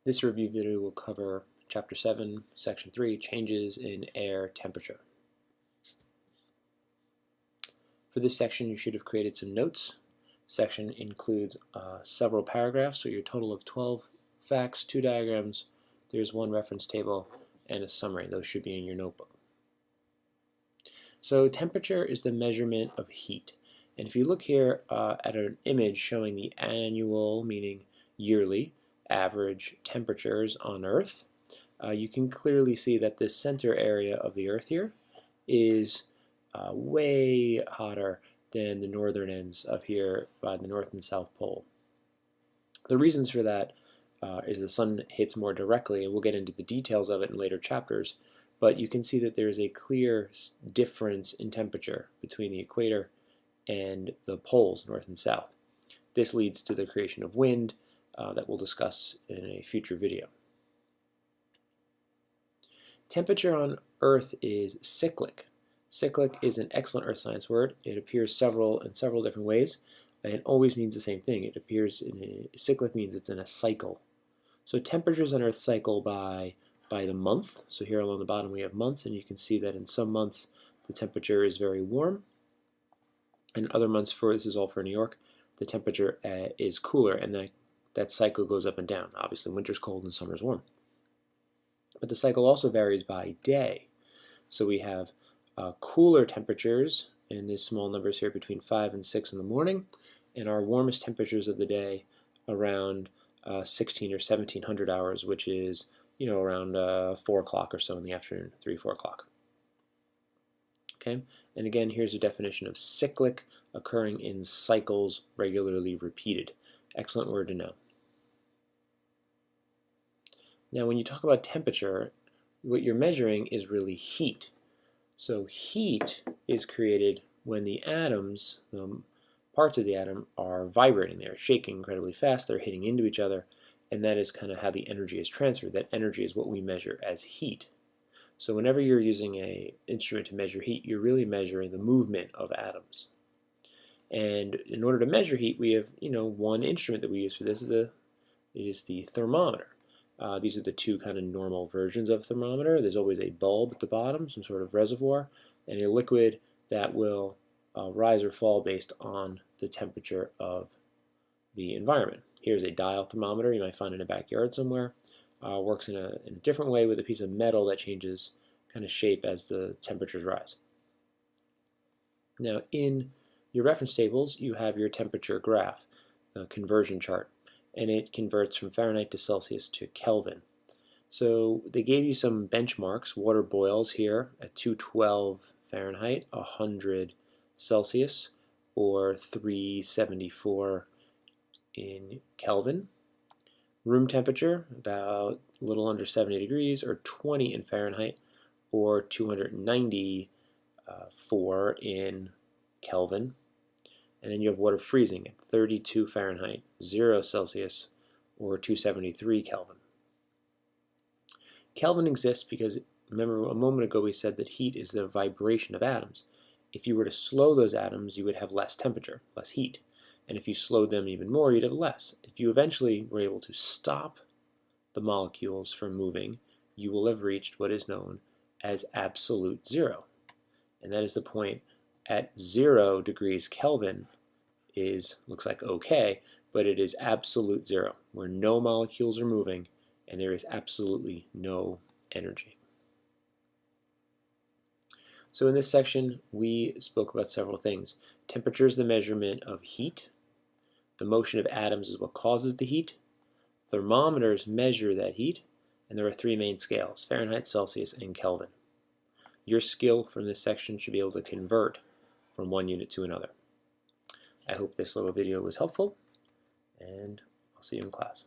This review video will cover Chapter 7, Section 3, Changes in Air Temperature. For this section, you should have created some notes. Section includes several paragraphs, so your total of 12 facts, 2 diagrams, there's 1 reference table, and a summary. Those should be in your notebook. So temperature is the measurement of heat. And if you look here at an image showing the annual, meaning yearly, average temperatures on Earth, you can clearly see that this center area of the Earth here is way hotter than the northern ends up here by the North and South Pole. The reasons for that is the sun hits more directly, and we'll get into the details of it in later chapters, but you can see that there's a clear difference in temperature between the equator and the poles, north and south. This leads to the creation of wind, that we'll discuss in a future video. Temperature on Earth is cyclic. Cyclic is an excellent earth science word. It appears in several different ways, and it always means the same thing. It appears cyclic means it's in a cycle. So temperatures on Earth cycle by the month. So here along the bottom we have months, and you can see that in some months the temperature is very warm, and other months, this is all for New York, the temperature is cooler, and that cycle goes up and down. Obviously, winter's cold and summer's warm. But the cycle also varies by day. So we have cooler temperatures in these small numbers here between 5 and 6 in the morning, and our warmest temperatures of the day around 16 or 1700 hours, which is around 4 o'clock or so in the afternoon, 3, 4 o'clock. Okay, and again, here's a definition of cyclic: occurring in cycles regularly repeated. Excellent word to know. Now, when you talk about temperature, what you're measuring is really heat. So heat is created when the atoms, the parts of the atom, are vibrating. They're shaking incredibly fast. They're hitting into each other, and that is kind of how the energy is transferred. That energy is what we measure as heat. So whenever you're using an instrument to measure heat, you're really measuring the movement of atoms. And in order to measure heat, we have one instrument that we use for this is the thermometer. These are the 2 kind of normal versions of thermometer. There's always a bulb at the bottom, some sort of reservoir, and a liquid that will rise or fall based on the temperature of the environment. Here's a dial thermometer you might find in a backyard somewhere. Works in a different way with a piece of metal that changes kind of shape as the temperatures rise. Now, in your reference tables, you have your temperature graph, the conversion chart, and it converts from Fahrenheit to Celsius to Kelvin. So they gave you some benchmarks. Water boils here at 212 Fahrenheit, 100 Celsius, or 374 in Kelvin. Room temperature, about a little under 70 degrees, or 20 in Fahrenheit, or 294 in Kelvin. And then you have water freezing at 32 Fahrenheit, 0 Celsius, or 273 Kelvin. Kelvin exists because, remember a moment ago we said that heat is the vibration of atoms. If you were to slow those atoms, you would have less temperature, less heat. And if you slowed them even more, you'd have less. If you eventually were able to stop the molecules from moving, you will have reached what is known as absolute zero. And that is the point at 0 degrees Kelvin looks like okay, but it is absolute zero, where no molecules are moving and there is absolutely no energy. So in this section, we spoke about several things. Temperature is the measurement of heat. The motion of atoms is what causes the heat. Thermometers measure that heat, and there are 3 main scales: Fahrenheit, Celsius, and Kelvin. Your skill from this section should be able to convert from one unit to another. I hope this little video was helpful, and I'll see you in class.